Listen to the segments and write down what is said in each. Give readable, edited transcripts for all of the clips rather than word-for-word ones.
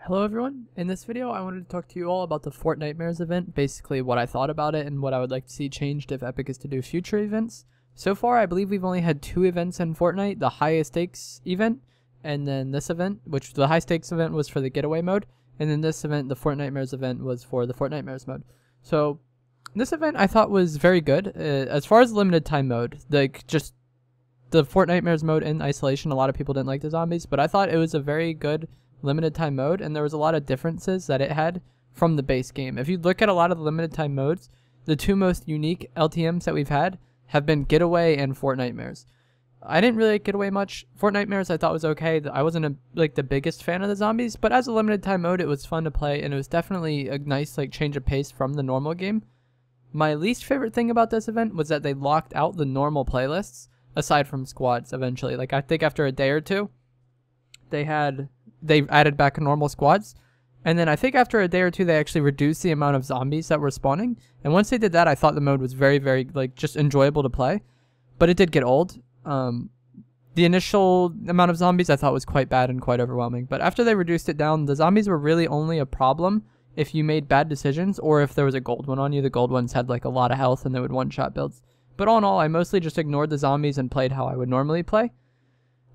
Hello everyone, in this video I wanted to talk to you all about the Fortnitemares event, basically what I thought about it and what I would like to see changed if Epic is to do future events. So far I believe we've only had 2 events in Fortnite, the highest stakes event, and then this event, which the high stakes event was for the getaway mode, and then this event, the Fortnitemares event, was for the Fortnitemares mode. So this event I thought was very good. As far as limited time mode, just the Fortnitemares mode in isolation, a lot of people didn't like the zombies, but I thought it was a very good limited time mode, and there was a lot of differences that it had from the base game. If you look at a lot of the limited time modes, the 2 most unique LTMs that we've had have been Getaway and Fortnitemares. I didn't really like Getaway much. Fortnitemares I thought was okay. I wasn't the biggest fan of the zombies, but as a limited time mode it was fun to play, and it was definitely a nice change of pace from the normal game. My least favorite thing about this event was that they locked out the normal playlists aside from squads eventually. I think after a day or two they added back normal squads, and then I think after a day or two they actually reduced the amount of zombies that were spawning, and once they did that I thought the mode was very just enjoyable to play, but it did get old. The initial amount of zombies I thought was quite bad and quite overwhelming, but after they reduced it down, the zombies were really only a problem if you made bad decisions or if there was a gold one on you. The gold ones had a lot of health and they would one-shot builds, but all in all I mostly just ignored the zombies and played how I would normally play.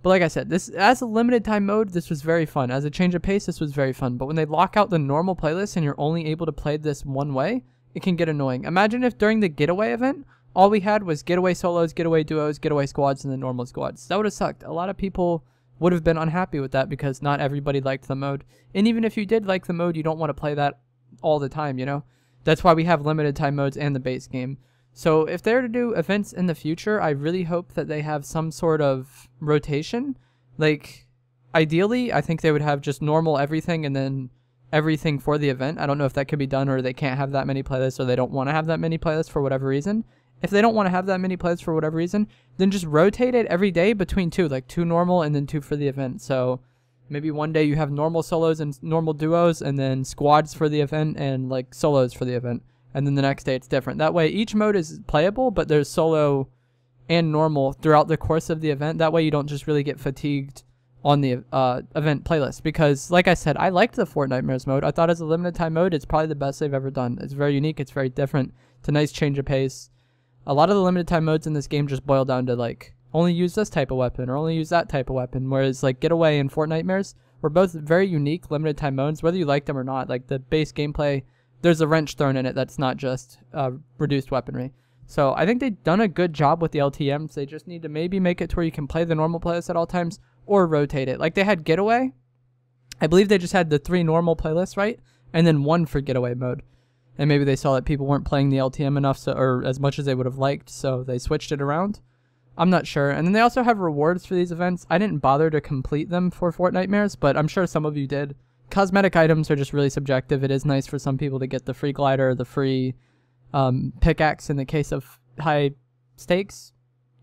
But like I said, this as a limited time mode, this was very fun. As a change of pace, this was very fun. But when they lock out the normal playlist and you're only able to play this one way, it can get annoying. Imagine if during the getaway event, all we had was getaway solos, getaway duos, getaway squads, and the normal squads. That would have sucked. A lot of people would have been unhappy with that because not everybody liked the mode. And even if you did like the mode, you don't want to play that all the time, you know? That's why we have limited time modes and the base game. So if they're to do events in the future, I really hope that they have some sort of rotation. Ideally, I think they would have just normal everything and then everything for the event. I don't know if that could be done, or they can't have that many playlists, or they don't want to have that many playlists for whatever reason. If they don't want to have that many playlists for whatever reason, then just rotate it every day between 2, 2 normal and then 2 for the event. So maybe one day you have normal solos and normal duos, and then squads for the event and solos for the event. And then the next day it's different. That way each mode is playable, but there's solo and normal throughout the course of the event. That way you don't just really get fatigued on the event playlist. Because like I said, I liked the Fortnitemares mode. I thought as a limited time mode, it's probably the best they've ever done. It's very unique. It's very different. It's a nice change of pace. A lot of the limited time modes in this game just boil down to only use this type of weapon or only use that type of weapon. Whereas Getaway and Fortnitemares were both very unique limited time modes, whether you like them or not. The base gameplay, there's a wrench thrown in it that's not just reduced weaponry. So I think they've done a good job with the LTMs. They just need to maybe make it to where you can play the normal playlist at all times or rotate it. They had Getaway. I believe they just had the 3 normal playlists, right? And then 1 for Getaway mode. And maybe they saw that people weren't playing the LTM enough, or as much as they would have liked, so they switched it around. I'm not sure. And then they also have rewards for these events. I didn't bother to complete them for Fortnitemares, but I'm sure some of you did. Cosmetic items are just really subjective. It is nice for some people to get the free glider, the free pickaxe in the case of high stakes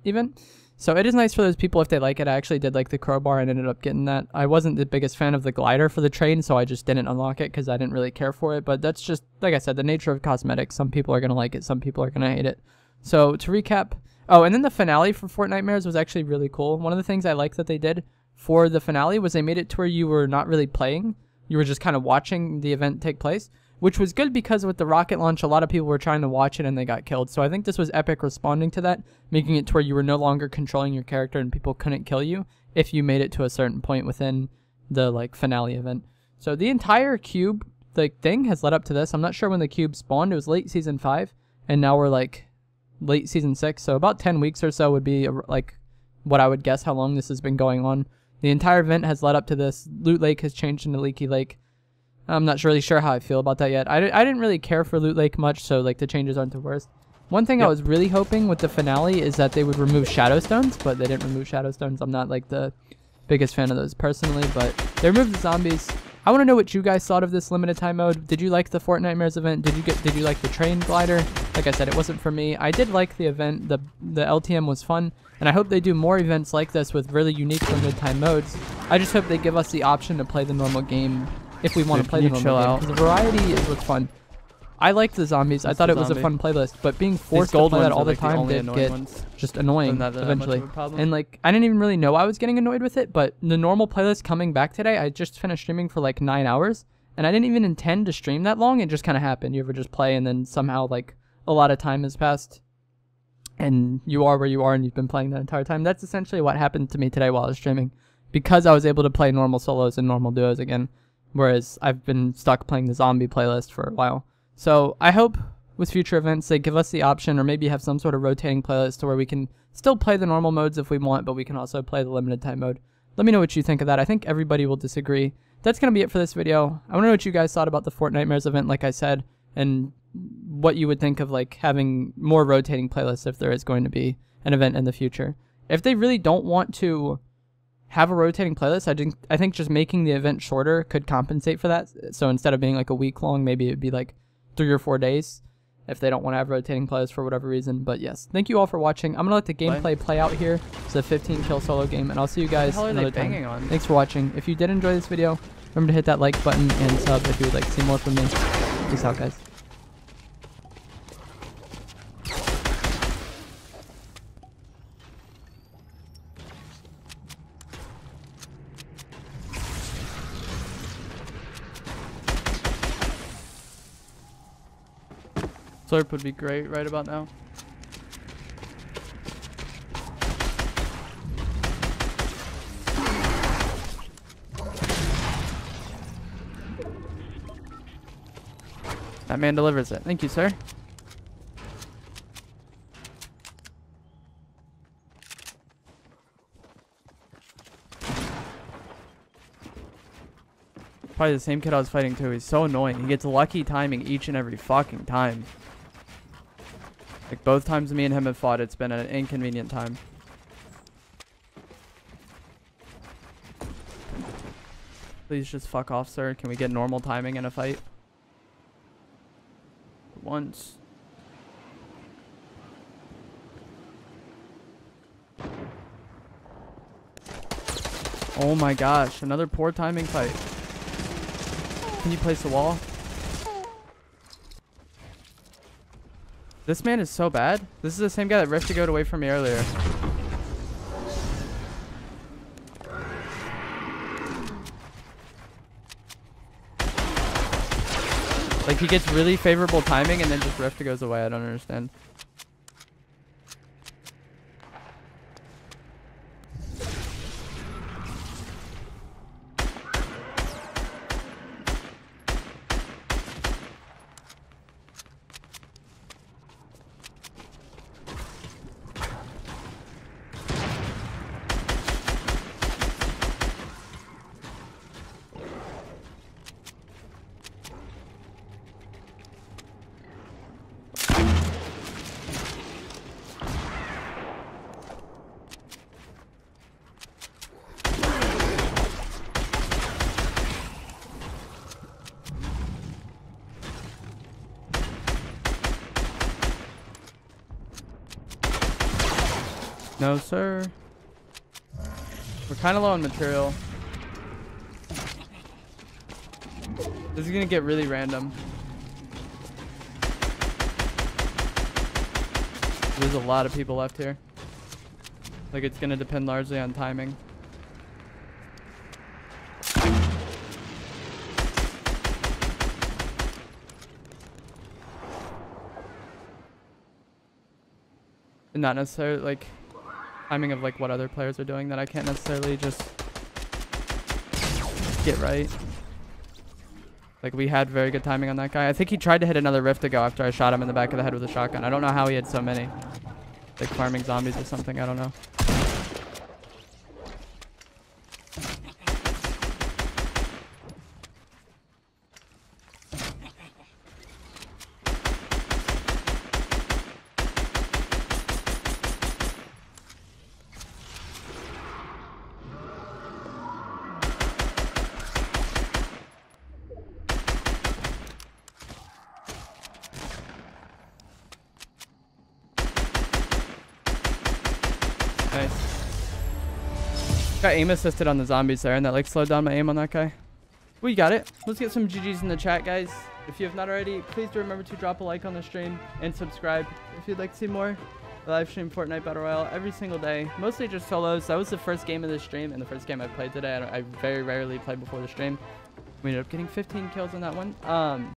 even. So it is nice for those people if they like it. I actually did like the crowbar and ended up getting that. I wasn't the biggest fan of the glider for the train, so I just didn't unlock it because I didn't really care for it. But that's just, like I said, the nature of cosmetics. Some people are going to like it, some people are going to hate it. So to recap, oh, and then the finale for Fortnitemares was actually really cool. One of the things I liked that they did for the finale was they made it to where you were not really playing. You were just kind of watching the event take place, which was good because with the rocket launch, a lot of people were trying to watch it and they got killed. So I think this was Epic responding to that, making it to where you were no longer controlling your character and people couldn't kill you if you made it to a certain point within the finale event. So the entire cube thing has led up to this. I'm not sure when the cube spawned. It was late season 5, and now we're late season 6. So about 10 weeks or so would be what I would guess how long this has been going on. The entire event has led up to this. Loot Lake has changed into Leaky Lake. I'm not really sure how I feel about that yet. I didn't really care for Loot Lake much, so the changes aren't the worst. One thing I was really hoping with the finale is that they would remove Shadow Stones, but they didn't remove Shadow Stones. I'm not the biggest fan of those personally, but they removed the zombies. I want to know what you guys thought of this limited time mode. Did you like the Fortnitemares event? Did you like the train glider? Like I said, it wasn't for me. I did like the event. The LTM was fun, and I hope they do more events like this with really unique limited time modes. I just hope they give us the option to play the normal game if we want to play the normal game, because the variety is what's fun. I liked the zombies. I thought it was a fun playlist, but being forced to play that all the time did get just annoying eventually. And like, I didn't even really know I was getting annoyed with it, but the normal playlist coming back today, I just finished streaming for like 9 hours, and I didn't even intend to stream that long. It just kind of happened. You ever just play and then somehow like a lot of time has passed and you are where you are and you've been playing that entire time? That's essentially what happened to me today while I was streaming, because I was able to play normal solos and normal duos again, whereas I've been stuck playing the zombie playlist for a while. So I hope with future events they give us the option, or maybe have some sort of rotating playlist to where we can still play the normal modes if we want, but we can also play the limited time mode. Let me know what you think of that. I think everybody will disagree. That's going to be it for this video. I want to know what you guys thought about the Fortnitemares event, like I said, and what you would think of like having more rotating playlists if there is going to be an event in the future. If they really don't want to have a rotating playlist, I think just making the event shorter could compensate for that. So instead of being like a week long, maybe it'd be like 3 or 4 days if they don't want to have rotating playlists for whatever reason. But yes, thank you all for watching. I'm gonna let the gameplay play out here. It's a 15 kill solo game, and I'll see you guys another time. Thanks for watching. If you did enjoy this video, remember to hit that like button and sub if you would like to see more from me. Peace out, guys. Slurp would be great right about now. That man delivers it. Thank you, sir. Probably the same kid I was fighting too. He's so annoying. He gets lucky timing each and every fucking time. Like, both times me and him have fought, it's been an inconvenient time. Please just fuck off, sir. Can we get normal timing in a fight? Once. Oh my gosh, another poor timing fight. Can you place the wall? This man is so bad. This is the same guy that riffed to go away from me earlier. Like, he gets really favorable timing and then just rift goes away. I don't understand. No, sir. We're kind of low on material. This is going to get really random. There's a lot of people left here. Like, it's going to depend largely on timing. And not necessarily, like, timing of like what other players are doing that I can't necessarily just get right. Like, we had very good timing on that guy. I think he tried to hit another rift to go after I shot him in the back of the head with a shotgun. I don't know how he had so many. Like, farming zombies or something. I don't know. Nice. Got aim assisted on the zombies there, and that like slowed down my aim on that guy. We got it. Let's get some GGs in the chat, guys. If you have not already, please do remember to drop a like on the stream and subscribe if you'd like to see more. I live stream Fortnite Battle Royale every single day, mostly just solos. That was the first game of the stream and the first game I played today. I very rarely play before the stream. We ended up getting 15 kills on that one.